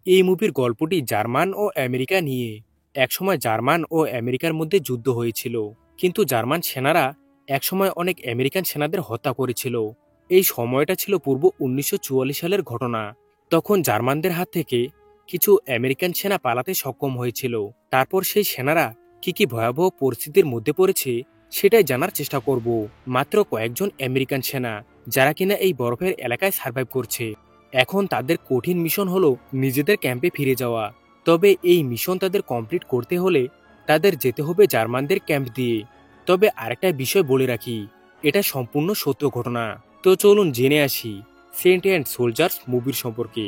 এই মুভির গল্পটি জার্মান ও আমেরিকা নিয়ে। একসময় জার্মান ও আমেরিকার মধ্যে যুদ্ধ হয়েছিল, কিন্তু জার্মান সেনারা একসময় অনেক আমেরিকান সেনাদের হত্যা করেছিল। এই সময়টা ছিল পূর্ব 1944 সালের ঘটনা। তখন জার্মানদের হাত থেকে কিছু আমেরিকান সেনা পালাতে সক্ষম হয়েছিল। তারপর সেই সেনারা কি কি ভয়াবহ পরিস্থিতির মধ্যে পড়েছে সেটাই জানার চেষ্টা করব। মাত্র কয়েকজন আমেরিকান সেনা যারা কিনা এই বরফের এলাকায় সার্ভাইভ করছে। এখন তাদের কঠিন মিশন হলো নিজেদের ক্যাম্পে ফিরে যাওয়া। তবে এই মিশন তাদের কমপ্লিট করতে হলে তাদের যেতে হবে জার্মানদের ক্যাম্প দিয়ে। তবে আরেকটা বিষয় বলে রাখি, এটা সম্পূর্ণ সত্য ঘটনা। তো চলুন জেনে আসি সেন্ট অ্যান্ড সোলজার্স মুভির সম্পর্কে।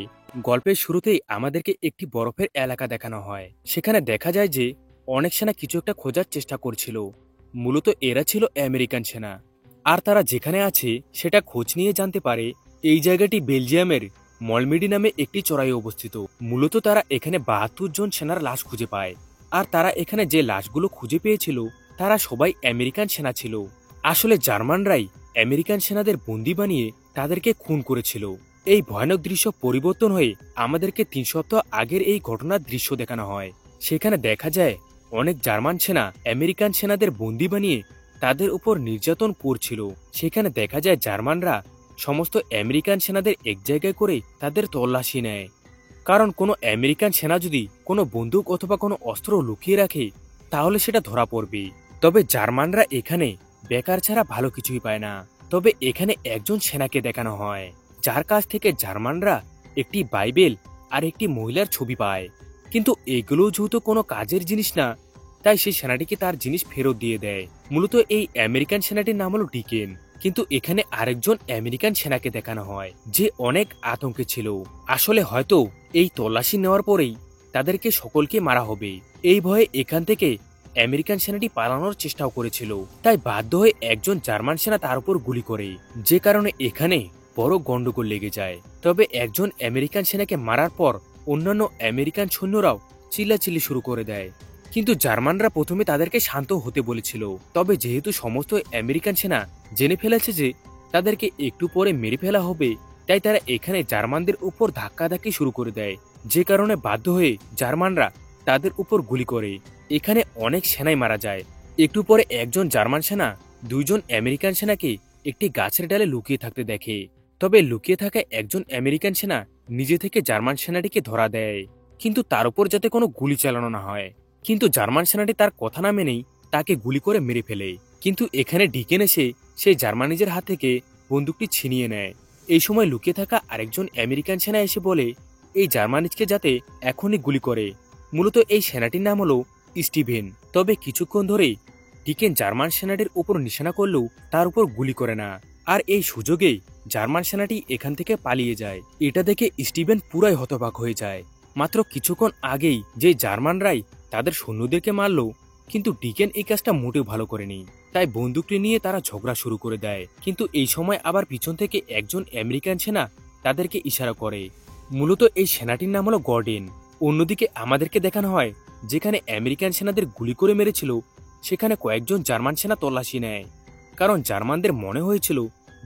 গল্পের শুরুতেই আমাদেরকে একটি বরফের এলাকা দেখানো হয়। সেখানে দেখা যায় যে অনেক সেনা কিছু একটা খোঁজার চেষ্টা করছিল। মূলত এরা ছিল আমেরিকান সেনা। আর তারা যেখানে আছে সেটা খোঁজ নিয়ে জানতে পারে এই জায়গাটি বেলজিয়ামের মলমিডি নামে একটি চড়াই অবস্থিত। মূলত তারা এখানে 72 জন সেনার লাশ খুঁজে পায়। আর তারা এখানে যে লাশগুলো খুঁজে পেয়েছিল তারা সবাই আমেরিকান সেনা ছিল। আসলে জার্মানরাই আমেরিকান সেনাদের বন্দি বানিয়ে তাদেরকে খুন করেছিল। এই ভয়ানক দৃশ্য পরিবর্তন হয়ে আমাদেরকে 3 সপ্তাহ আগের এই ঘটনার দৃশ্য দেখানো হয়। সেখানে দেখা যায় অনেক জার্মান সেনা আমেরিকান সেনাদের বন্দি বানিয়ে তাদের উপর নির্যাতন করছিল। সেখানে দেখা যায় জার্মানরা সমস্ত আমেরিকান সেনাদের এক জায়গায় করে তাদের তল্লাশি নেয়। কারণ কোনো আমেরিকান সেনা যদি কোনো বন্দুক অথবা কোনো অস্ত্র লুকিয়ে রাখে তাহলে সেটা ধরা পড়বে। তবে জার্মানরা এখানে বেকার ছাড়া ভালো কিছুই পায় না। তবে এখানে একজন সেনাকে দেখানো হয় যার কাছ থেকে জার্মানরা একটি বাইবেল আর একটি মহিলার ছবি পায়। কিন্তু এগুলো যেহেতু কোনো কাজের জিনিস না, তাই সেই সেনাটিকে তার জিনিস ফেরত দিয়ে দেয়। মূলত এই আমেরিকান সেনাটির নাম হলো ডিকেন। কিন্তু এখানে আরেকজন আমেরিকান সেনাকে দেখানো হয় যে অনেক আতঙ্কে ছিল। আসলে হয়তো এই তল্লাশি নেওয়ার পরেই তাদেরকে সকলকে মারা হবে। এই ভয়ে এখান থেকে আমেরিকান সেনাটি পালানোর চেষ্টাও করেছিল। তাই বাধ্য হয়ে একজন জার্মান সেনা তার উপর গুলি করে, যে কারণে এখানে বড় গন্ডগোল লেগে যায়। তবে একজন আমেরিকান সেনাকে মারার পর অন্যান্য আমেরিকান সৈন্যরাও চিল্লাচিল্লি শুরু করে দেয়। কিন্তু জার্মানরা প্রথমে তাদেরকে শান্ত হতে বলেছিল। তবে যেহেতু সমস্ত আমেরিকান সেনা জেনে ফেলেছে যে তাদেরকে একটু পরে মেরে ফেলা হবে, তাই তারা এখানে জার্মানদের উপর ধাক্কাধাক্কি শুরু করে দেয়, যে কারণে বাধ্য হয়ে জার্মানরা তাদের উপর গুলি করে। এখানে অনেক সেনাই মারা যায়। একটু পরে একজন জার্মান সেনা দুইজন আমেরিকান সেনাকে একটি গাছের ডালে লুকিয়ে থাকতে দেখে। তবে লুকিয়ে থাকা একজন আমেরিকান সেনা নিজে থেকে জার্মান সেনাটিকে ধরা দেয়, কিন্তু তার উপর যাতে কোনো গুলি চালানো না হয়। কিন্তু জার্মান সেনাটি তার কথা না মেনেই তাকে গুলি করে মেরে ফেলে। কিন্তু এখানে ডিকেন এসে সেই জার্মানিজের হাত থেকে বন্দুকটি ছিনিয়ে নেয়। এই সময় লুকিয়ে থাকা আরেকজন আমেরিকান সেনা এসে বলে এই জার্মানিজকে যাতে এখনই গুলি করে। মূলত এই সেনাটির নাম হলো স্টিভেন। তবে কিছুক্ষণ ধরেই ডিকেন জার্মান সেনাটির উপর নিশানা করলেও তার উপর গুলি করে না। আর এই সুযোগেই জার্মান সেনাটি এখান থেকে পালিয়ে যায়। এটা দেখে স্টিভেন পুরাই হতবাক হয়ে যায়। মাত্র কিছুক্ষণ আগেই যে জার্মানরাই তাদের সৈন্যদেরকে মারল, কিন্তু ডিকেন এই কাজটা মোটেও ভালো করেনি। তাই বন্দুকটি নিয়ে তারা ঝগড়া শুরু করে দেয়। কিন্তু এই সময় আবার পিছন থেকে একজন আমেরিকান সেনা তাদেরকে ইশারা করে। মূলত এই সেনাটির নাম হলো গর্ডেন। অন্যদিকে আমাদেরকে দেখানো হয় যেখানে আমেরিকান সেনাদের গুলি করে মেরেছিল সেখানে কয়েকজন জার্মান সেনা তল্লাশি নেয়। কারণ জার্মানদের মনে হয়েছিল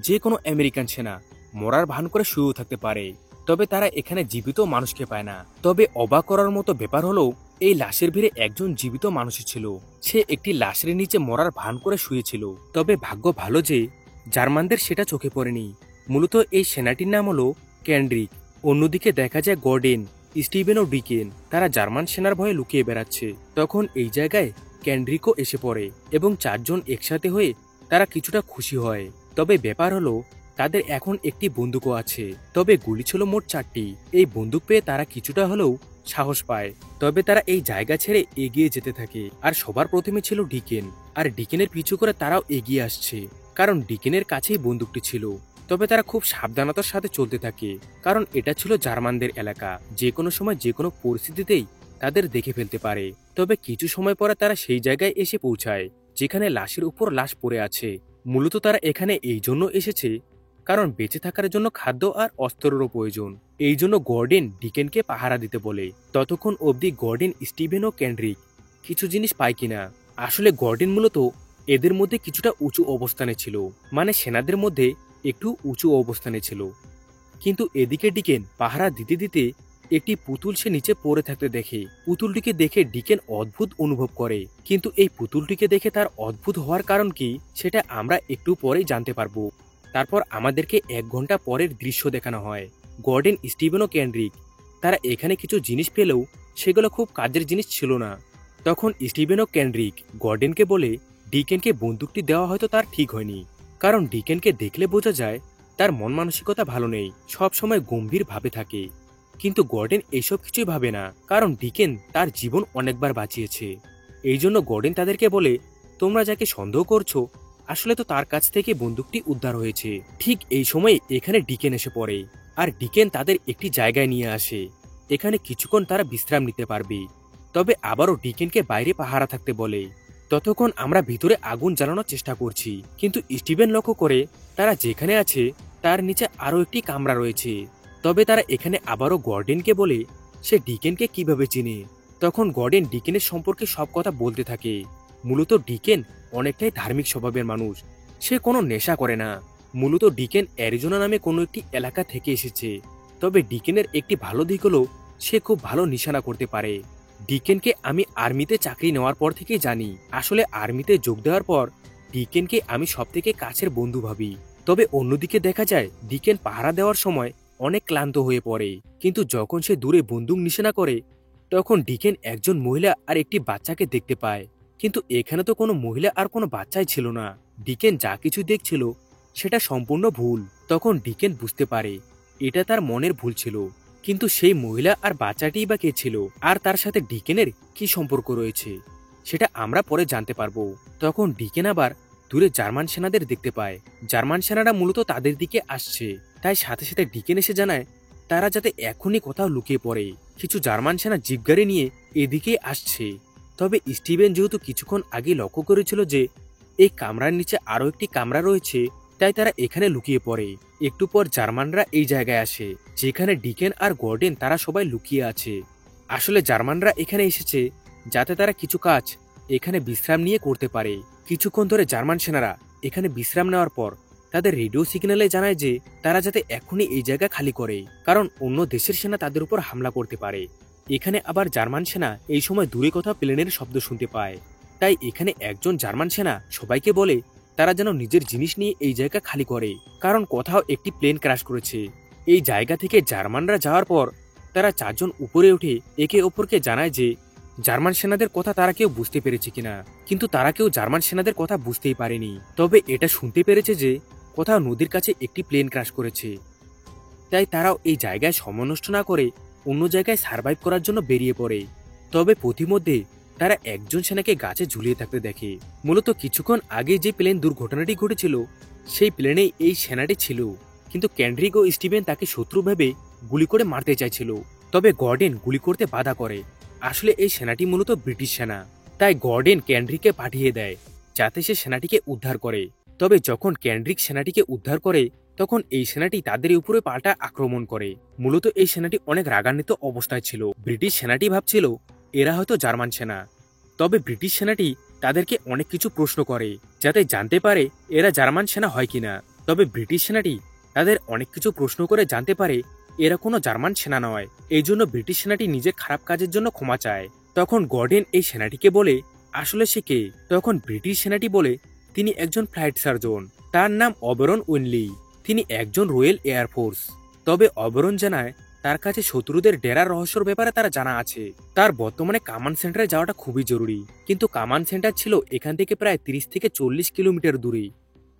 যে কোনো আমেরিকান সেনা মরার ভান করে শুয়েও থাকতে পারে। তবে তারা এখানে জীবিত মানুষকে পায় না। তবে অবাক করার মতো ব্যাপার হলো এই লাশের ভিড়ে একজন জীবিত মানুষ ছিল। সে একটি লাশের নিচে মরার ভান করে শুয়েছিল। তবে ভাগ্য ভালো যে জার্মানদের সেটা চোখে পড়েনি। মূলত এই সেনাটির নাম হলো ক্যান্ড্রিক। অন্যদিকে দেখা যায় গর্ডেন, স্টিভেন ও ডিকেন তারা জার্মান সেনার ভয়ে লুকিয়ে বেড়াচ্ছে। তখন এই জায়গায় ক্যান্ড্রিকও এসে পড়ে এবং চারজন একসাথে হয়ে তারা কিছুটা খুশি হয়। তবে ব্যাপার হলো তাদের এখন একটি বন্দুকও আছে। তবে গুলি ছিল মোট 4টি। এই বন্দুক পেয়ে তারা কিছুটা হলেও সাহস পায়। তবে তারা এই জায়গা ছেড়ে এগিয়ে যেতে থাকে। আর সবার প্রথমে ছিল ডিকেন। আর ডিকেনের পিছু করে তারাও এগিয়ে আসছে, কারণ ডিকেনের কাছেই বন্দুকটি ছিল। তবে তারা খুব সাবধানতার সাথে চলতে থাকে, কারণ এটা ছিল জার্মানদের এলাকা। যে কোনো সময় যে কোনো পরিস্থিতিতেই তাদের দেখে ফেলতে পারে। তবে কিছু সময় পরে তারা সেই জায়গায় এসে পৌঁছায় যেখানে লাশের উপর লাশ পড়ে আছে। মূলত তারা এখানে এই জন্য এসেছে কারণ বেঁচে থাকার জন্য খাদ্য আর অস্ত্রেরও প্রয়োজন। এই জন্য গর্ডেন ডিকেনকে পাহারা দিতে বলে। ততক্ষণ অবধি গর্ডেন, স্টিভেন ও ক্যান্ড্রিক কিছু জিনিস পায় কিনা। আসলে গর্ডেন মূলত এদের মধ্যে কিছুটা উঁচু অবস্থানে ছিল, মানে সেনাদের মধ্যে একটু উঁচু অবস্থানে ছিল। কিন্তু এদিকে ডিকেন পাহারা দিতে দিতে একটি পুতুল সে নিচে পড়ে থাকতে দেখে। পুতুলটিকে দেখে ডিকেন অদ্ভুত অনুভব করে, কিন্তু এই পুতুলটিকে দেখে তার অদ্ভুত হওয়ার কারণ কি সেটা আমরা একটু পরেই জানতে পারবো। তারপর আমাদেরকে 1 ঘন্টা পরের দৃশ্য দেখানো হয়। গর্ডন, স্টিভেন ও কেন্ড্রিক তারা এখানে কিছু জিনিস পেলেও সেগুলো খুব কাজের জিনিস ছিল না। তখন স্টিভেন ও কেন্ড্রিক গর্ডনকে বলে ডিকেনকে বন্দুকটি দেওয়া হয়তো তার ঠিক হয়নি, কারণ ডিকেনকে দেখলে বোঝা যায় তার মন মানসিকতা ভালো নেই, সব সময় গম্ভীর ভাবে থাকে। কিন্তু গর্ডন এইসব কিছুই ভাবে না, কারণ ডিকেন তার জীবন অনেকবার বাঁচিয়েছে। এই জন্য গর্ডন তাদেরকে বলে, তোমরা যাকে সন্দেহ করছো আসলে তো তার কাছ থেকে বন্দুকটি উদ্ধার হয়েছে। ঠিক এই সময় এখানে ডিকেন এসে পড়ে, আর ডিকেন তাদের একটি জায়গায় নিয়ে আসে। এখানে কিছুক্ষণ তারা বিশ্রাম নিতে পারবে, তবে আবারও ডিকেনকে বাইরে পাহারা থাকতে বলে। ততক্ষণ আমরা ভিতরে আগুন জ্বালানোর চেষ্টা করছি, কিন্তু স্টিভেন লক্ষ্য করে তারা যেখানে আছে তার নিচে আরও একটি কামরা রয়েছে। তবে তারা এখানে আবারও গর্ডনকে বলে সে ডিকেনকে কিভাবে চিনে। তখন গর্ডন ডিকেনের সম্পর্কে সব কথা বলতে থাকে। মূলত ডিকেন অনেকটাই ধার্মিক স্বভাবের মানুষ, সে কোনো নেশা করে না। মূলত ডিকেন অ্যারিজোনা নামে কোনো একটি এলাকা থেকে এসেছে, তবে ডিকেনের একটি ভালো দিক হলো সে খুব ভালো নিশানা করতে পারে। ডিকেনকে আমি আর্মিতে চাকরি নেওয়ার পর থেকেই জানি। আসলে আর্মিতে যোগ দেওয়ার পর ডিকেনকে আমি সবথেকে কাছের বন্ধু ভাবি। তবে অন্যদিকে দেখা যায় ডিকেন পাহারা দেওয়ার সময় অনেক ক্লান্ত হয়ে পড়ে, কিন্তু যখন সে দূরে বন্দুক নিশানা করে তখন ডিকেন একজন মহিলা আর একটি বাচ্চাকে দেখতে পায়। কিন্তু এখানে তো কোনো মহিলা আর কোনো বাচ্চাই ছিল না। ডিকেন যা কিছু দেখছিল সেটা সম্পূর্ণ ভুল। তখন ডিকেন বুঝতে পারে এটা তার মনের ভুল ছিল, কিন্তু সেই মহিলা আর বাচ্চাটিই বা কে ছিল, আর তার সাথে ডিকেনের কি সম্পর্ক রয়েছে সেটা আমরা পরে জানতে পারবো। তখন ডিকেন আবার দূরে জার্মান সেনাদের দেখতে পায়। জার্মান সেনারা মূলত তাদের দিকে আসছে, তাই সাথে সাথে ডিকেন এসে জানায় তারা যাতে এখনই কোথাও লুকিয়ে পড়ে। কিছু জার্মান সেনা জিপ গাড়ি নিয়ে এদিকে আসছে। তবে স্টিভেন যেহেতু কিছুক্ষণ আগে লক্ষ্য করেছিল যে এই কামরার নিচে আরও একটি কামরা রয়েছে, তাই তারা এখানে লুকিয়ে পড়ে। একটু পর জার্মানরা এই জায়গায় আসে যেখানে ডিকেন আর গর্ডন তারা সবাই লুকিয়ে আছে। আসলে জার্মানরা এখানে এসেছে যাতে তারা কিছু কাজ এখানে বিশ্রাম নিয়ে করতে পারে। কিছুক্ষণ ধরে জার্মান সেনারা এখানে বিশ্রাম নেওয়ার পর তাদের রেডিও সিগন্যালে জানায় যে তারা যাতে এখনই এই জায়গা খালি করে, কারণ অন্য দেশের সেনা তাদের উপর হামলা করতে পারে। এখানে আবার জার্মান সেনা এই সময় দূরে কোথাও প্লেনের শব্দ শুনতে পায়, তাই এখানে একজন জার্মান সেনা সবাইকে বলে তারা যেন নিজের জিনিস নিয়ে এই জায়গা খালি করে, কারণ কোথাও একটি প্লেন ক্র্যাশ করেছে। এই জায়গা থেকে জার্মানরা যাওয়ার পর তারা 4 জন উপরে উঠে একে অপরকে জানায় যে জার্মান সেনাদের কথা তারা কেউ বুঝতে পেরেছে কিনা, কিন্তু তারা কেউ জার্মান সেনাদের কথা বুঝতেই পারেনি। তবে এটা শুনতে পেরেছে যে কোথাও নদীর কাছে একটি প্লেন ক্র্যাশ করেছে, তাই তারাও এই জায়গায় সময় নষ্ট না করে অন্য জায়গায় সার্ভাইভ করার জন্য বেরিয়ে পড়ে। তবে পথিমধ্যে তারা একজন সেনাকে গাছে ঝুলিয়ে থাকতে দেখে। মূলত কিছুক্ষণ আগে যে প্লেন দুর্ঘটনাটি ঘটেছিল সেই প্লেনেই এই সেনাটি ছিল, কিন্তু কেন্ড্রিক ও স্টিভেন তাকে শত্রু ভেবে গুলি করে মারতে চাইছিল। তবে গর্ডন গুলি করতে বাধা করে। আসলে এই সেনাটি মূলত ব্রিটিশ সেনা, তাই গর্ডন কেন্ড্রিককে পাঠিয়ে দেয় যাতে সে সেনাটিকে উদ্ধার করে। তবে যখন কেন্ড্রিক সেনাটিকে উদ্ধার করে তখন এই সেনাটি তাদের উপরে পাল্টা আক্রমণ করে। মূলত এই সেনাটি অনেক রাগান্বিত অবস্থায় ছিল। ব্রিটিশ সেনাটি ভাবছিল এরা হয়তো জার্মান সেনা, তবে ব্রিটিশ সেনাটি তাদেরকে অনেক কিছু প্রশ্ন করে যাতে জানতে পারে এরা জার্মান সেনা হয় কিনা। তবে ব্রিটিশ সেনাটি তাদের অনেক কিছু প্রশ্ন করে জানতে পারে এরা কোনো জার্মান সেনা নয়। এই জন্য ব্রিটিশ সেনাটি নিজের খারাপ কাজের জন্য ক্ষমা চায়। তখন গর্ডন এই সেনাটিকে বলে আসলে সে কে। তখন ব্রিটিশ সেনাটি বলে তিনি একজন ফ্লাইট সার্জন, তার নাম অবরন উইনলি, তিনি একজন রয়্যাল এয়ারফোর্স। তবে অবরন জানায় তার কাছে শত্রুদের ডেরার রহস্যর ব্যাপারে তারা জানা আছে। তার বর্তমানে কামান সেন্টারে যাওয়াটা খুবই জরুরি, কিন্তু কামান সেন্টার ছিল এখান থেকে প্রায় 30 থেকে 40 কিলোমিটার দূরে।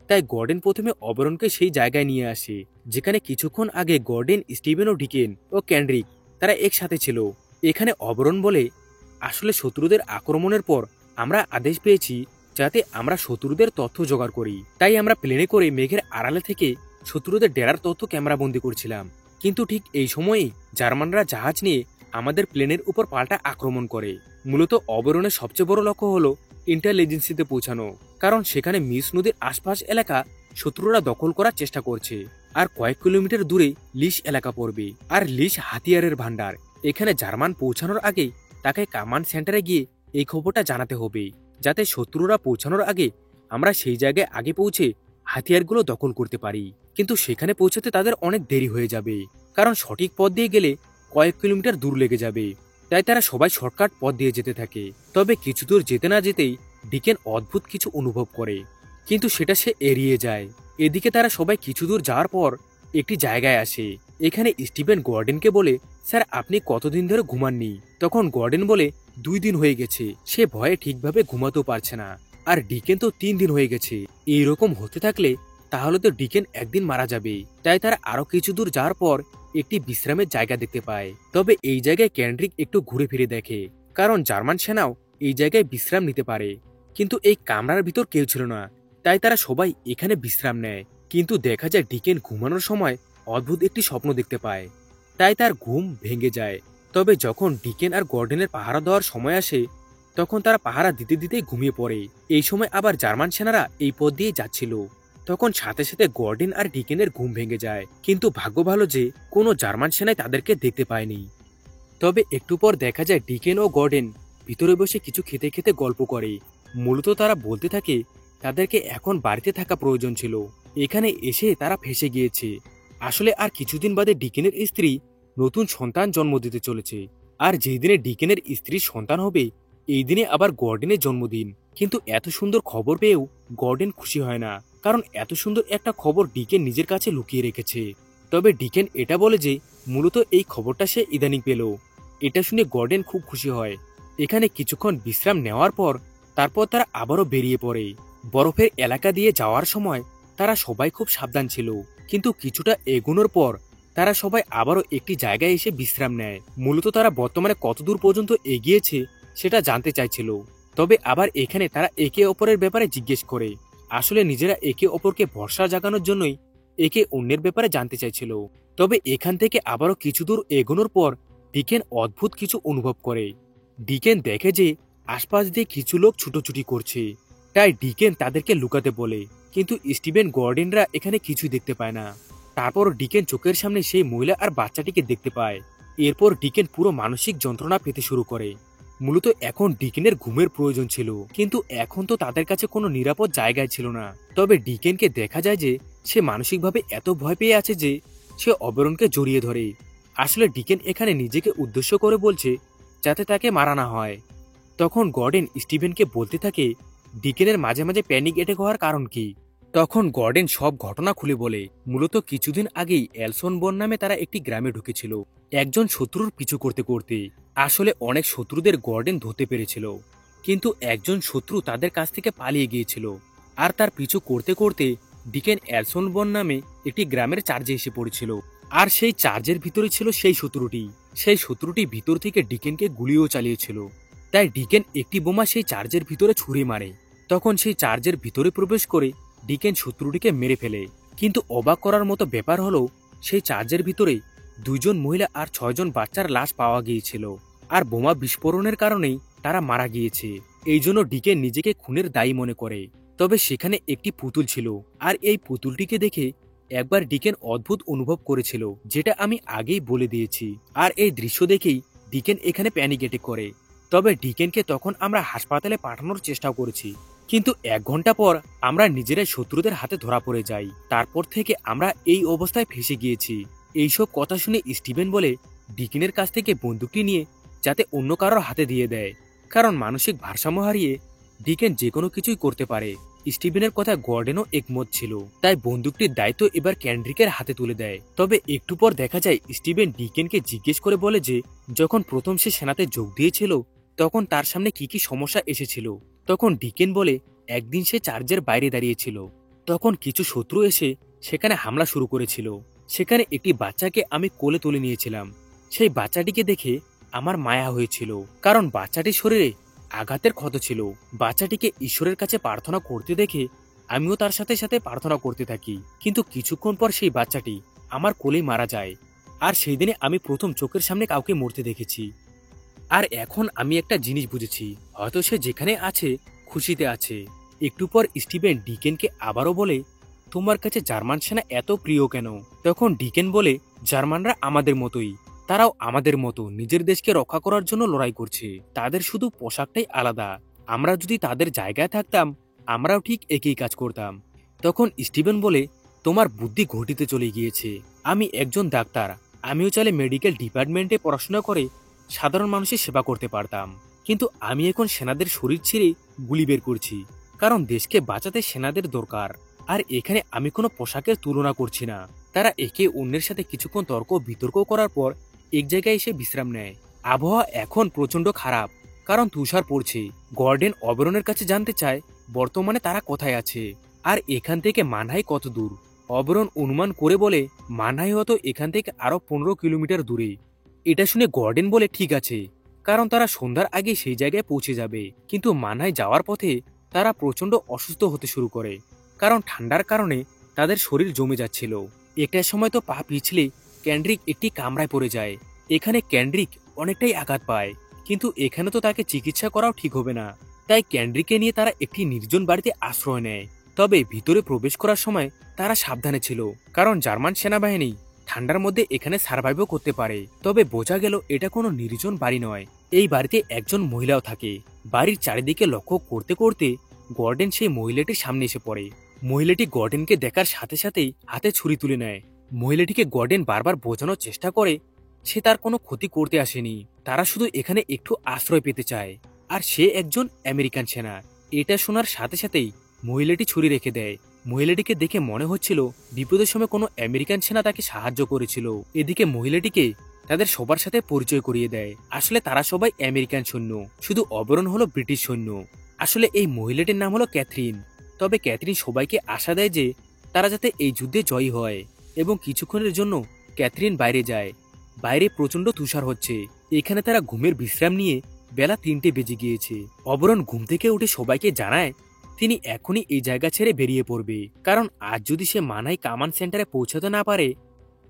তাই গর্ডন প্রথমে অবরনকে সেই জায়গায় নিয়ে আসে যেখানে কিছুক্ষণ আগে গর্ডন, স্টিভেন ও ডিকেন ও কেন্ড্রিক তারা একসাথে ছিল। এখানে অবরন বলে আসলে শত্রুদের আক্রমণের পর আমরা আদেশ পেয়েছি যাতে আমরা শত্রুদের তথ্য জোগাড় করি, তাই আমরা প্লেনে করে মেঘের আড়ালে থেকে শত্রুদের ডেরার তথ্য ক্যামেরাবন্দি করছিলাম। কিন্তু ঠিক এই সময়েই জার্মানরা জাহাজ নিয়ে আমাদের প্লেনের উপর পাল্টা আক্রমণ করে। মূলত অবরণের সবচেয়ে বড় লক্ষ্য হলো ইন্টেলিজেন্সিতে পৌঁছানো, কারণ সেখানে মিস নদীর আশপাশ এলাকা শত্রুরা দখল করার চেষ্টা করছে, আর কয়েক কিলোমিটার দূরে লিস এলাকা পড়বে, আর লিস হাতিয়ারের ভান্ডার। এখানে জার্মান পৌঁছানোর আগে তাকে কামান সেন্টারে গিয়ে এই খবরটা জানাতে হবে যাতে শত্রুরা পৌঁছানোর আগে আমরা সেই জায়গায় আগে পৌঁছে হাতিয়ারগুলো দখল করতে পারি। কিন্তু সেখানে পৌঁছাতে তাদের অনেক দেরি হয়ে যাবে, কারণ সঠিক পথ দিয়ে গেলে কয়েক কিলোমিটার দূর লেগে যাবে। তাই তারা সবাই শর্টকাট পথ দিয়ে যেতে থাকে। তবে কিছু দূর যেতে না যেতেই ডিকেন অদ্ভুত কিছু অনুভব করে, কিন্তু সেটা সে এড়িয়ে যায়। এদিকে তারা সবাই কিছু দূর যাওয়ার পর একটি জায়গায় আসে। এখানে স্টিভেন গর্ডেনকে বলে, স্যার আপনি কতদিন ধরে ঘুমাননি? তখন গর্ডেন বলে, 2 দিন হয়ে গেছে। সে ভয়ে ঠিকভাবে ঘুমাতেও পারছে না। আর ডিকেন তো 3 দিন হয়ে গেছে। এইরকম হতে থাকলে তাহলে তো ডিকেন একদিন মারা যাবে। তাই তারা আরো কিছু দূর যাওয়ার পর একটি বিশ্রামের জায়গা দেখতে পায়। তবে এই জায়গায় ক্যান্ড্রিক একটু ঘুরে ফিরে দেখে, কারণ জার্মান সেনাও এই জায়গায় বিশ্রাম নিতে পারে। কিন্তু এই কামরার ভিতর কেউ ছিল না। তাই তারা সবাই এখানে বিশ্রাম নেয়। কিন্তু দেখা যায় ডিকেন ঘুমানোর সময় অদ্ভুত একটি স্বপ্ন দেখতে পায়। তাই তার ঘুম ভেঙে যায়। তবে যখন ডিকেন আর গর্ডেনের পাহারা দেওয়ার সময় আসে, তখন তারা পাহারা দিতে দিতে ঘুমিয়ে পড়ে। এই সময় আবার জার্মান সেনারা এই পথ দিয়ে যাচ্ছিল। তখন সাথে সাথে গর্ডেন আর ডিকেনের ঘুম ভেঙে যায়। কিন্তু ভাগ্য ভালো যে কোনো জার্মান সেনাই তাদেরকে দেখতে পায়নি। তবে একটু পর দেখা যায় ডিকেন ও গর্ডেন ভিতরে বসে কিছু খেতে খেতে গল্প করে। মূলত তারা বলতে থাকে তাদেরকে এখন বাড়িতে থাকা প্রয়োজন ছিল, এখানে এসে তারা ফেঁসে গিয়েছে। আসলে আর কিছুদিন বাদে ডিকেনের স্ত্রী নতুন সন্তান জন্ম দিতে চলেছে। আর যেই দিনে ডিকেনের স্ত্রীর সন্তান হবে, এই দিনে আবার গর্ডেনের জন্মদিন। কিন্তু এত সুন্দর খবর পেয়েও গর্ডেন খুশি হয় না, কারণ এত সুন্দর একটা খবর ডিকেন নিজের কাছে লুকিয়ে রেখেছে। তবে ডিকেন এটা বলে যে মূলত এই খবরটা সে ইদানিং পেল। এটা শুনে গর্ডেন খুব খুশি হয়। এখানে কিছুক্ষণ বিশ্রাম নেওয়ার পর তারপর তারা আবারও বেরিয়ে পড়ে। বরফের এলাকা দিয়ে যাওয়ার সময় তারা সবাই খুব সাবধান ছিল। কিন্তু কিছুটা এগোনোর পর তারা সবাই আবারও একটি জায়গায় এসে বিশ্রাম নেয়। মূলত তারা বর্তমানে কতদূর পর্যন্ত এগিয়েছে সেটা জানতে চাইছিল। তবে আবার এখানে তারা একে অপরের ব্যাপারে জিজ্ঞেস করে। আসলে নিজেরা একে অপরকে ভরসা জাগানোর জন্যই একে অন্যের ব্যাপারে জানতে চাইছিল। তবে এখান থেকে আবারও কিছু দূর এগোনোর পর ডিকেন অদ্ভুত কিছু অনুভব করে। ডিকেন দেখে যে আশপাশ দিয়ে কিছু লোক ছুটোছুটি করছে। তাই ডিকেন তাদেরকে লুকাতে বলে, কিন্তু স্টিভেন গর্ডেনরা এখানে কিছুই দেখতে পায় না। তারপর ডিকেন চোখের সামনে সেই মহিলা আর বাচ্চাটিকে দেখতে পায়। এরপর ডিকেন পুরো মানসিক যন্ত্রণা পেতে শুরু করে। মূলত এখন ডিকেনের ঘুমের প্রয়োজন ছিল, কিন্তু এখন তো তাদের কাছে কোনো নিরাপদ জায়গায় ছিল না। তবে ডিকেনকে দেখা যায় যে সে মানসিকভাবে এত ভয় পেয়ে আছে যে সে অবরণকে জড়িয়ে ধরে। আসলে ডিকেন এখানে নিজেকে উদ্দেশ্য করে বলছে যাতে তাকে মারা না হয়। তখন গর্ডেন স্টিভেনকে বলতে থাকে ডিকেনের মাঝে মাঝে প্যানিক অ্যাটাক হওয়ার কারণ কি। তখন গর্ডেন সব ঘটনা খুলে বলে, মূলত কিছুদিন আগেই এলসন বন নামে তারা একটি গ্রামে ঢুকেছিল একজন শত্রুর পিছু করতে করতে। আসলে অনেক শত্রুদের গর্ডেন ধরতে পেরেছিল, কিন্তু একজন শত্রু তাদের কাছ থেকে পালিয়ে গিয়েছিল। আর তার পিছু করতে করতে ডিকেন এলসন বন নামে একটি গ্রামের চার্জে এসে পড়েছিল। আর সেই চার্জের ভিতরে ছিল সেই শত্রুটি ভিতর থেকে ডিকেনকে গুলিও চালিয়েছিল। তাই ডিকেন একটি বোমা সেই চার্জের ভিতরে ছুঁড়ে মারে। তখন সেই চার্জের ভিতরে প্রবেশ করে ডিকেন শত্রুটিকে মেরে ফেলে। কিন্তু অবাক করার মতো ব্যাপার হলো সেই চার্জের ভিতরে 2জন মহিলা আর 6জন বাচ্চার লাশ পাওয়া গিয়েছিল। আর বোমা বিস্ফোরণের কারণেই তারা মারা গিয়েছে। এই জন্য ডিকেন নিজেকে খুনের দায়ী মনে করে। তবে সেখানে একটি পুতুল ছিল, আর এই পুতুলটিকে দেখে একবার ডিকেন অদ্ভুত অনুভব করেছিল, যেটা আমি আগেই বলে দিয়েছি। আর এই দৃশ্য দেখেই ডিকেন এখানে প্যানিক অ্যাটাক করে। তবে ডিকেনকে তখন আমরা হাসপাতালে পাঠানোর চেষ্টা করেছি, কিন্তু 1 ঘন্টা পর আমরা নিজেরাই শত্রুদের হাতে ধরা পড়ে যাই। তারপর থেকে আমরা এই অবস্থায় ফেঁসে গিয়েছি। এইসব কথা শুনে স্টিভেন বলে ডিকেনের কাছ থেকে বন্দুকটি নিয়ে যাতে অন্য কারোর হাতে দিয়ে দেয়, কারণ মানসিক ভারসাম্য হারিয়ে ডিকেন যে কোনো কিছুই করতে পারে। স্টিভেনের কথা গর্ডেনও একমত ছিল, তাই বন্দুকটির দায়িত্ব এবার ক্যান্ড্রিকের হাতে তুলে দেয়। তবে একটু পর দেখা যায় স্টিভেন ডিকেনকে জিজ্ঞেস করে বলে যে যখন প্রথম সে সেনাতে যোগ দিয়েছিল তখন তার সামনে কি কি সমস্যা এসেছিল। তখন ডিকেন বলে একদিন সে চার্জের বাইরে দাঁড়িয়েছিল, তখন কিছু শত্রু এসে সেখানে হামলা শুরু করেছিল। সেখানে একটি বাচ্চাকে আমি কোলে তুলে নিয়েছিলাম। সেই বাচ্চাটিকে দেখে আমার মায়া হয়েছিল, কারণ বাচ্চাটির শরীরে আঘাতের ক্ষত ছিল। বাচ্চাটিকে ঈশ্বরের কাছে প্রার্থনা করতে দেখে আমিও তার সাথে সাথে প্রার্থনা করতে থাকি। কিন্তু কিছুক্ষণ পর সেই বাচ্চাটি আমার কোলেই মারা যায়। আর সেই দিনে আমি প্রথম চোখের সামনে কাউকে মরতে দেখেছি। আর এখন আমি একটা জিনিস বুঝেছি, হয়তো সে যেখানে আছে খুশিতে আছে। একটু পর স্টিভেন ডিকেনকে আবারও বলে, তোমার কাছে জার্মান সেনা এত প্রিয় কেন? তখন ডিকেন বলে, জার্মানরা আমাদের মতোই, তারাও আমাদের মতো নিজের দেশকে রক্ষা করার জন্য লড়াই করছে। তাদের শুধু পোশাকটাই আলাদা। আমরা যদি তাদের জায়গায় থাকতাম আমরাও ঠিক একই কাজ করতাম। তখন স্টিভেন বলে, তোমার বুদ্ধি ঘটিতে চলে গিয়েছে। আমি একজন ডাক্তার, আমিও চাইলে মেডিকেল ডিপার্টমেন্টে পড়াশোনা করে সাধারণ মানুষের সেবা করতে পারতাম, কিন্তু আমি এখন সেনাদের শরীর ছিঁড়ে গুলি বের করছি, কারণ দেশকে বাঁচাতে সেনাদের দরকার। আর এখানে আমি কোনো পোশাকের তুলনা করছি না। তারা একে অন্যের সাথে কিছুক্ষণ তর্ক বিতর্ক করার পর এক জায়গায় এসে বিশ্রাম নেয়। আবহাওয়া এখন প্রচন্ড খারাপ, কারণ তুষার পড়ছে। গর্ডেন অবরণের কাছে জানতে চায় বর্তমানে তারা কোথায় আছে আর এখান থেকে মানহাই কত দূর। অবরণ অনুমান করে বলে মানহাই হয়তো এখান থেকে আরো 15 কিলোমিটার দূরে। এটা শুনে গর্ডেন বলে ঠিক আছে, কারণ তারা সন্ধ্যার আগে সেই জায়গায় পৌঁছে যাবে। কিন্তু মানহাই যাওয়ার পথে তারা প্রচন্ড অসুস্থ হতে শুরু করে, কারণ ঠান্ডার কারণে তাদের শরীর জমে যাচ্ছিল। একটা সময় তো পা পিছলে ক্যান্ড্রিক একটি কামরায় পড়ে যায়। এখানে ক্যান্ড্রিক অনেকটাই আঘাত পায়, কিন্তু এখানে তো তাকে চিকিৎসা করাও ঠিক হবে না। তাই ক্যান্ড্রিকে নিয়ে তারা একটি নির্জন বাড়িতে আশ্রয় নেয়। তবে ভিতরে প্রবেশ করার সময় তারা সাবধানে ছিল, কারণ জার্মান সেনাবাহিনী ঠান্ডার মধ্যে এখানে সার্ভাইভও করতে পারে। তবে বোঝা গেল এটা কোনো নির্জন বাড়ি নয়। এই বাড়িতে একজন মহিলাও থাকে। বাড়ির চারিদিকে লক্ষ্য করতে করতে গর্ডেন সেই মহিলাটির সামনে এসে পড়ে। মহিলাটি গর্ডেনকে দেখার সাথে সাথেই হাতে ছুরি তুলে নেয়। মহিলাটিকে গর্ডেন বারবার বোঝানোর চেষ্টা করে সে তার কোনো ক্ষতি করতে আসেনি, তারা শুধু এখানে একটু আশ্রয় পেতে চায়। আর সে একজন আমেরিকান সেনা। এটা শোনার সাথে সাথেই মহিলাটি ছুরি রেখে দেয়। মহিলাটিকে দেখে মনে হচ্ছিল বিপদের সময় কোনো আমেরিকান সেনা তাকে সাহায্য করেছিল। এদিকে মহিলাটিকে তাদের সবার সাথে পরিচয় করিয়ে দেয়। আসলে তারা সবাই আমেরিকান সৈন্য, শুধু অবরণ হলো ব্রিটিশ সৈন্য। আসলে এই মহিলাটির নাম হলো ক্যাথরিন। তবে ক্যাথরিন সবাইকে আশা দেয় যে তারা যাতে এই যুদ্ধে জয়ী হয়, এবং কিছুক্ষণের জন্য ক্যাথরিন বাইরে যায়। বাইরে প্রচন্ড তুষার হচ্ছে। এখানে তারা ঘুমের বিশ্রাম নিয়ে বেলা 3টে বেজে গিয়েছে। অবরণ ঘুম থেকে উঠে সবাইকে জানায় তিনি এখনই এই জায়গা ছেড়ে বেরিয়ে পড়বে, কারণ আজ যদি সে মানহাই কমান্ড সেন্টারে পৌঁছাতে না পারে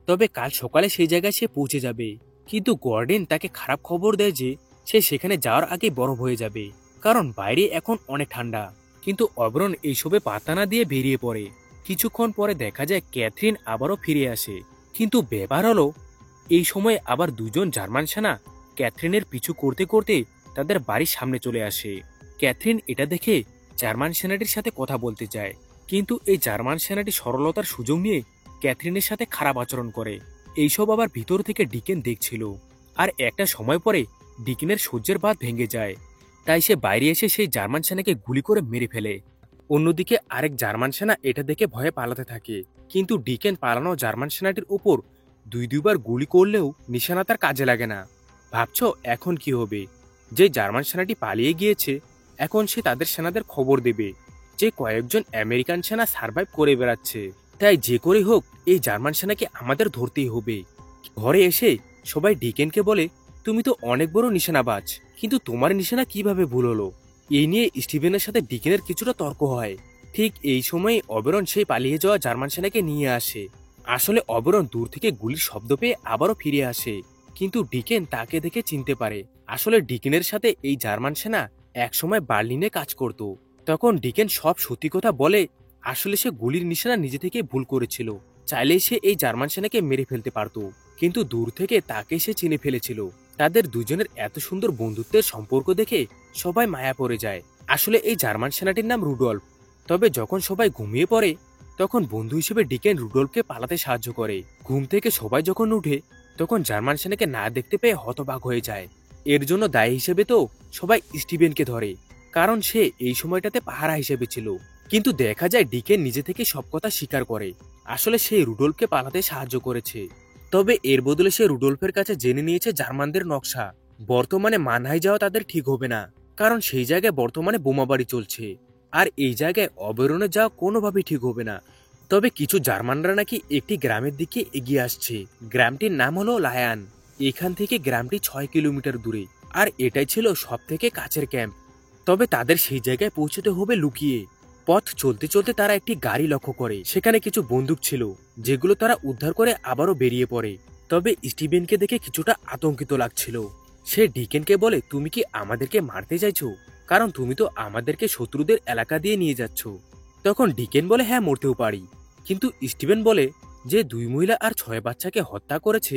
তবে কাল সকালে সেই জায়গায় সে পৌঁছে যাবে। কিন্তু গর্ডেন তাকে খারাপ খবর দেয় যে সে সেখানে যাওয়ার আগে বরফ হয়ে যাবে, কারণ বাইরে এখন অনেক ঠান্ডা। কিন্তু অবরণ এইসবে পাত্তা না দিয়ে বেরিয়ে পড়ে। কিছুক্ষণ পরে দেখা যায় ক্যাথরিন আবারও ফিরে আসে। কিন্তু ব্যাপার হলো এই সময় আবার দুজন জার্মান সেনা ক্যাথরিনের পিছু করতে করতে তাদের বাড়ির সামনে চলে আসে। ক্যাথরিন এটা দেখে জার্মান সেনাটির সাথে কথা বলতে চায়, কিন্তু এই জার্মান সেনাটি সরলতার সুযোগ নিয়ে ক্যাথরিনের সাথে খারাপ আচরণ করে। এইসব আবার ভিতর থেকে ডিকেন দেখছিল। আর একটা সময় পরে ডিকেনের সহ্যের বাঁধ ভেঙে যায়, তাই সে বাইরে এসে সেই জার্মান সেনাকে গুলি করে মেরে ফেলে। অন্যদিকে আরেক জার্মান সেনা এটা দেখে ভয়ে পালাতে থাকে, কিন্তু ডিকেন পালানো জার্মান সেনাটির উপর দুইবার গুলি করলেও নিশানা তার কাজে লাগে না। ভাবছো এখন কি হবে? যে জার্মান সেনাটি পালিয়ে গিয়েছে এখন সে তাদের সেনাদের খবর দেবে যে কয়েকজন আমেরিকান সেনা সার্ভাইভ করে বেড়াচ্ছে। তাই যে করে হোক এই জার্মান সেনাকে আমাদের ধরতেই হবে। ঘরে এসে সবাই ডিকেনকে বলে তুমি তো অনেক বড় নিশানাবাজ, কিন্তু তোমার নিশানা কিভাবে ভুল হলো? এই নিয়ে স্টিভেনের সাথে ডিকেনের কিছুটা তর্ক হয়। ঠিক এই সময় অবরণ সেই পালিয়ে যাওয়া জার্মান সেনাকে নিয়ে আসে। আসলে অবরণ দূর থেকে গুলির শব্দ পেয়ে আবারও ফিরে আসে, কিন্তু ডিকেন তাকে দেখে চিনতে পারে। আসলে ডিকেনের সাথে এই জার্মান সেনা একসময় বার্লিনে কাজ করত। তখন ডিকেন সব সত্যি কথা বলে। আসলে সে গুলির নিশানা নিজে থেকে ভুল করেছিল। চাইলে সে এই জার্মান সেনাকে মেরে ফেলতে পারত, কিন্তু দূর থেকে তাকে সে চিনে ফেলেছিল। তাদের দুজনের এত সুন্দর বন্ধুত্বের সম্পর্ক দেখে সবাই মায়া পড়ে যায়। আসলে এই জার্মান সেনাটির নাম রুডল্ফ। তবে যখন সবাই ঘুমিয়ে পড়ে তখন বন্ধু হিসেবে ডিকেন রুডল্ফকে পালাতে সাহায্য করে। ঘুম থেকে সবাই যখন উঠে তখন জার্মান সেনাকে না দেখতে পেয়ে হতবাক হয়ে যায়। এর জন্য দায়ী হিসেবে তো সবাই স্টিভেনকে ধরে, কারণ সে এই সময়টাতে পাহারা হিসেবে ছিল। কিন্তু দেখা যায় ডিকেন নিজে থেকে সব কথা স্বীকার করে। আসলে সে রুডল্ফকে পালাতে সাহায্য করেছে। তবে এর বদলে সে রুডল্ফের কাছে জেনে নিয়েছে জার্মানদের নকশা। বর্তমানে মানহাই যাওয়া তাদের ঠিক হবে না, কারণ সেই জায়গায় বর্তমানে বোমাবাড়ি চলছে। আর এই জায়গায় অবরণে যাওয়া কোনোভাবেই ঠিক হবে না। তবে কিছু জার্মানরা নাকি একটি গ্রামের দিকে এগিয়ে আসছে। গ্রামটির নাম হলো লায়ান। এখান থেকে গ্রামটি 6 কিলোমিটার দূরে, আর এটাই ছিল সব থেকে কাছের ক্যাম্প। তবে তাদের সেই জায়গায় পৌঁছতে হবে লুকিয়ে। পথ চলতে চলতে তারা একটি গাড়ি লক্ষ্য করে। সেখানে কিছু বন্দুক ছিল, যেগুলো তারা উদ্ধার করে আবারও বেরিয়ে পড়ে। তবে স্টিভেনকে দেখে কিছুটা আতঙ্কিত লাগছিল। সে ডিকেনকে বলে তুমি কি আমাদেরকে মারতে চাইছো? কারণ তুমি তো আমাদেরকে শত্রুদের এলাকা দিয়ে নিয়ে যাচ্ছ। তখন ডিকেন বলে হ্যাঁ, মরতেও পারি। কিন্তু স্টিভেন বলে যে 2 মহিলা আর 6 বাচ্চাকে হত্যা করেছে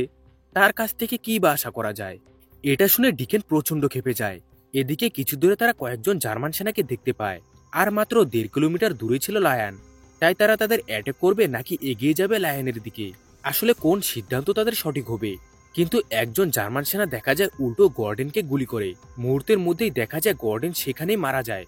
তার কাছ থেকে কি বা আশা করা যায়। এটা শুনে ডিকেন প্রচন্ড ক্ষেপে যায়। এদিকে কিছু দূরে তারা কয়েকজন জার্মান সেনাকে দেখতে পায়, আর মাত্র 1.5 কিলোমিটার দূরে ছিল লায়ান। তাই তারা তাদের অ্যাটাক করবে নাকি এগিয়ে যাবে লায়ানের দিকে। আসলে কোন সিদ্ধান্ত তাদের সঠিক হবে। কিন্তু একজন জার্মান সেনা দেখা যায় উল্টো গর্ডেনকে গুলি করে। মুহূর্তের মধ্যেই দেখা যায় গর্ডেন সেখানেই মারা যায়।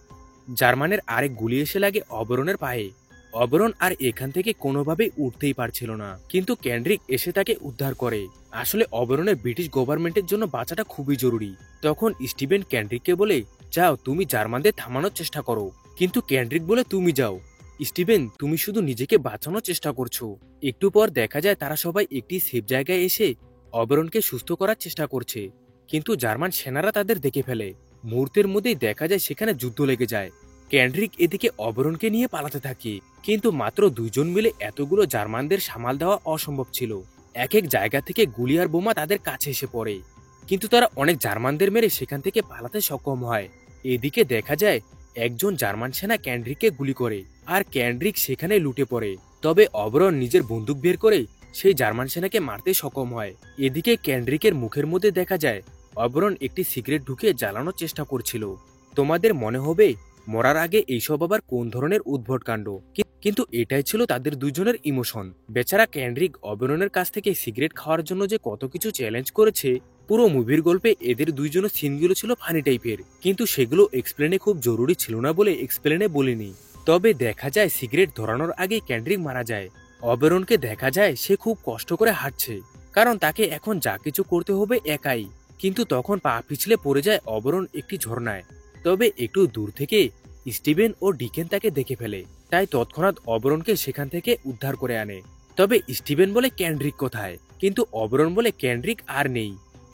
জার্মানের আরেক গুলি এসে লাগে অবরণের পায়ে। অবরণ আর এখান থেকে কোনোভাবেই উঠতেই পারছিল না, কিন্তু ক্যান্ড্রিক এসে তাকে উদ্ধার করে। আসলে অবরণের ব্রিটিশ গভর্নমেন্টের জন্য বাঁচাটা খুবই জরুরি। তখন স্টিভেন ক্যান্ড্রিককে বলে, যাও তুমি জার্মানদের থামানোর চেষ্টা করো। কিন্তু ক্যান্ড্রিক বলে, তুমি যাও স্টিভেন, তুমি শুধু নিজেকে বাঁচানোর চেষ্টা করছো। একটু পর দেখা যায় তারা সবাই একটি সেফ জায়গায় এসে অবরণকে সুস্থ করার চেষ্টা করছে, কিন্তু জার্মান সেনারা তাদের দেখে ফেলে। মুহূর্তের মধ্যেই দেখা যায় সেখানে যুদ্ধ লেগে যায়। ক্যান্ড্রিক এদিকে অবরণকে নিয়ে পালাতে থাকে, কিন্তু মাত্র দুইজন মিলে এতগুলো জার্মানদের সামাল দেওয়া অসম্ভব ছিল। এক এক জায়গা থেকে গুলি আর বোমা তাদের কাছে এসে পড়ে, কিন্তু তারা অনেক জার্মানদের মেরে সেখান থেকে পালাতে সক্ষম হয়। এদিকে দেখা যায় একজন জার্মান সেনা ক্যান্ড্রিককে গুলি করে, আর ক্যান্ড্রিক সেখানে লুটে পড়ে। তবে অবরণ নিজের বন্দুক বের করে সেই জার্মান সেনাকে মারতে সক্ষম হয়। এদিকে ক্যান্ড্রিকের মুখের মধ্যে দেখা যায় অবরণ একটি সিগারেট ঢুকিয়ে জ্বালানোর চেষ্টা করছিল। তোমাদের মনে হবে মরার আগে এইসব আবার কোন ধরনের উদ্ভট কাণ্ড, কিন্তু এটাই ছিল তাদের দুজনের ইমোশন। বেচারা ক্যান্ড্রিক অবরণের কাছ থেকে সিগারেট খাওয়ার জন্য যে কত কিছু চ্যালেঞ্জ করেছে। পুরো মুভির গল্পে এদের দুইজনের সিনগুলো ছিল ফানি টাইপের, কিন্তু সেগুলো এক্সপ্লেনে খুব জরুরি ছিল না বলে এক্সপ্লেনে বলিনি। তবে দেখা যায় সিগারেট ধরানোর আগেই ক্যান্ড্রিক মারা যায়। অবরণকে দেখা যায় সে খুব কষ্ট করে হাঁটছে, কারণ তাকে এখন যা কিছু করতে হবে একাই। কিন্তু তখন পা পিছলে পড়ে যায় অবরণ একটি ঝর্ণায়। তবে একটু দূর থেকে স্টিভেন ও ডিকেন তাকে দেখে ফেলে, তাই তৎক্ষণাৎ অবরণকে সেখান থেকে উদ্ধার করে আনে। তবে স্টিভেন বলে ক্যান্ড্রিক কোথায়, কিন্তু অবরণ বলে ক্যান্ড্রিক আর নেই।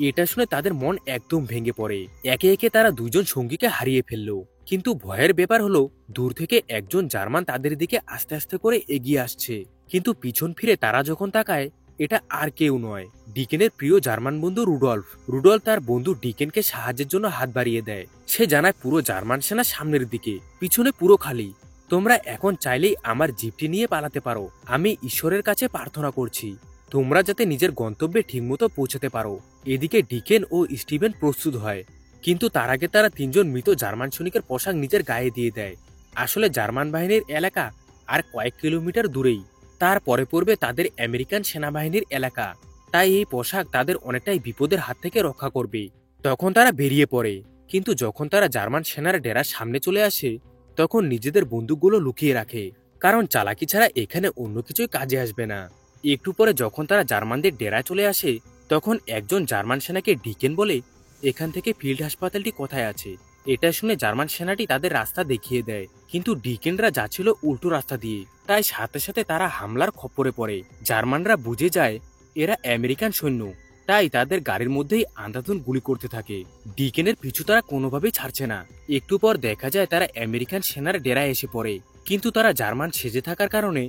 এটা শুনে তাদের মন একদম ভেঙে পড়ে। একে একে তারা দুজন সঙ্গীকে হারিয়ে ফেললো। কিন্তু ভয়ের ব্যাপার হলো দূর থেকে একজন জার্মান তাদের দিকে আস্তে আস্তে করে এগিয়ে আসছে, কিন্তু পিছন ফিরে তারা যখন তাকায় এটা আর কেউ নয়, ডিকেনের প্রিয় জার্মান বন্ধু রুডলফ। রুডলফ তার বন্ধু ডিকেনকে সাহায্যের জন্য হাত বাড়িয়ে দেয়। সে জানায় পুরো জার্মান সেনা সামনের দিকে, পিছনে পুরো খালি। তোমরা এখন চাইলেই আমার জিপটি নিয়ে পালাতে পারো। আমি ঈশ্বরের কাছে প্রার্থনা করছি তোমরা যাতে নিজের গন্তব্যে ঠিকমতো পৌঁছাতে পারো। এদিকে ডিকেন ও স্টিভেন প্রস্তুত হয়, কিন্তু তার আগে তারা তিনজন মৃত জার্মান সৈনিকের পোশাক নিজের গায়ে দিয়ে দেয়। আসলে জার্মান বাহিনীর এলাকা আর কয়েক কিলোমিটার দূরেই, তার পরে পড়বে তাদের আমেরিকান সেনাবাহিনীর এলাকা। তাই এই পোশাক তাদের অনেকটাই বিপদের হাত থেকে রক্ষা করবে। তখন তারা বেরিয়ে পড়ে, কিন্তু যখন তারা জার্মান সেনার ডেরার সামনে চলে আসে তখন নিজেদের বন্দুকগুলো লুকিয়ে রাখে, কারণ চালাকি ছাড়া এখানে অন্য কিছুই কাজে আসবে না। একটু পরে যখন তারা জার্মানদের ডেরায় চলে আসে তখন একজন জার্মান সেনাকে ডিকেন বলে, এখান থেকে ফিল্ড হাসপাতালটি কোথায় আছে। এটা শুনে জার্মান সেনাটি তাদের রাস্তা দেখিয়ে দেয়, কিন্তু ডিকেনরা যাচ্ছিল উল্টো রাস্তা দিয়ে, তাই সাথে সাথে তারা হামলার খপ্পরে পড়ে। জার্মানরা বুঝে যায় এরা আমেরিকান সৈন্য, তাই তাদের গাড়ির মধ্যেই আন্ধাধুন গুলি করতে থাকে। ডিকেনের পিছু তারা কোনোভাবেই ছাড়ছে না। একটু পর দেখা যায় তারা আমেরিকান সেনার ডেরায় এসে পড়ে, কিন্তু তারা জার্মান সেজে থাকার কারণে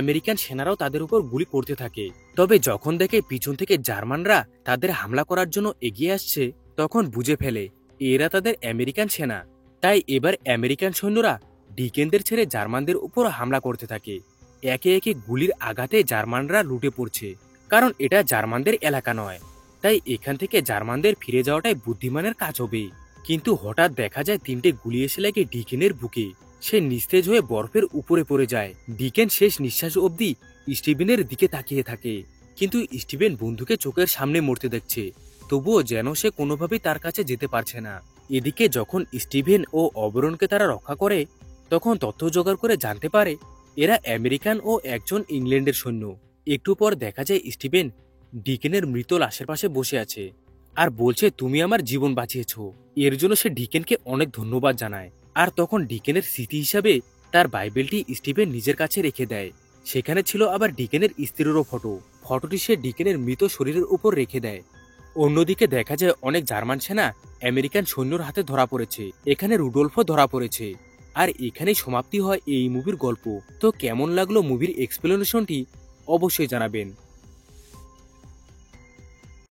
আমেরিকান সেনারাও তাদের উপর গুলি করতে থাকে। তবে যখন দেখে পিছন থেকে জার্মানরা তাদের হামলা করার জন্য এগিয়ে আসছে তখন বুঝে ফেলে এরা তাদের আমেরিকান সেনা। তাই এবার আমেরিকান সৈন্যরা ডিকেনদের ছেড়ে জার্মানদের উপর হামলা করতে থাকে। একে একে গুলির আঘাতে জার্মানরা লুটে পড়ছে, কারণ এটা জার্মানদের এলাকা নয়। তাই এখান থেকে জার্মানদের ফিরে যাওয়াটাই বুদ্ধিমানের কাজ হবে। কিন্তু হঠাৎ দেখা যায় তিনটে গুলি এসে লাগে ডিকেনের বুকে। সে নিস্তেজ হয়ে বরফের উপরে পড়ে যায়। ডিকেন শেষ নিঃশ্বাস অবধি স্টিভেনের দিকে তাকিয়ে থাকে, কিন্তু স্টিভেন বন্ধুকে চোখের সামনে মরতে দেখছে, তবুও যেন সে কোনোভাবেই তার কাছে যেতে পারছে না। এদিকে যখন স্টিভেন ও অবরণকে তারা রক্ষা করে তখন তথ্য জোগাড় করে জানতে পারে এরা আমেরিকান ও একজন ইংল্যান্ডের সৈন্য। একটু পর দেখা যায় স্টিভেন ডিকেনের মৃত লাশের পাশে বসে আছে আর বলছে, তুমি আমার জীবন বাঁচিয়েছ। এর জন্য সে ডিকেনকে অনেক ধন্যবাদ জানায়। আর তখন ডিকেনের স্মৃতি হিসাবে তার বাইবেলটি স্টিভেন নিজের কাছে রেখে দেয়। সেখানে ছিল আবার ডিকেনের স্ত্রীরও ফটো। ফটোটি সে ডিকেনের মৃত শরীরের উপর রেখে দেয়। অন্যদিকে দেখা যায় অনেক জার্মান সেনা আমেরিকান সৈন্যর হাতে ধরা পড়েছে। এখানে রুডলফও ধরা পড়েছে। আর এখানেই সমাপ্তি হয় এই মুভির গল্প। তো কেমন লাগলো মুভির এক্সপ্লেনেশনটি অবশ্যই জানাবেন।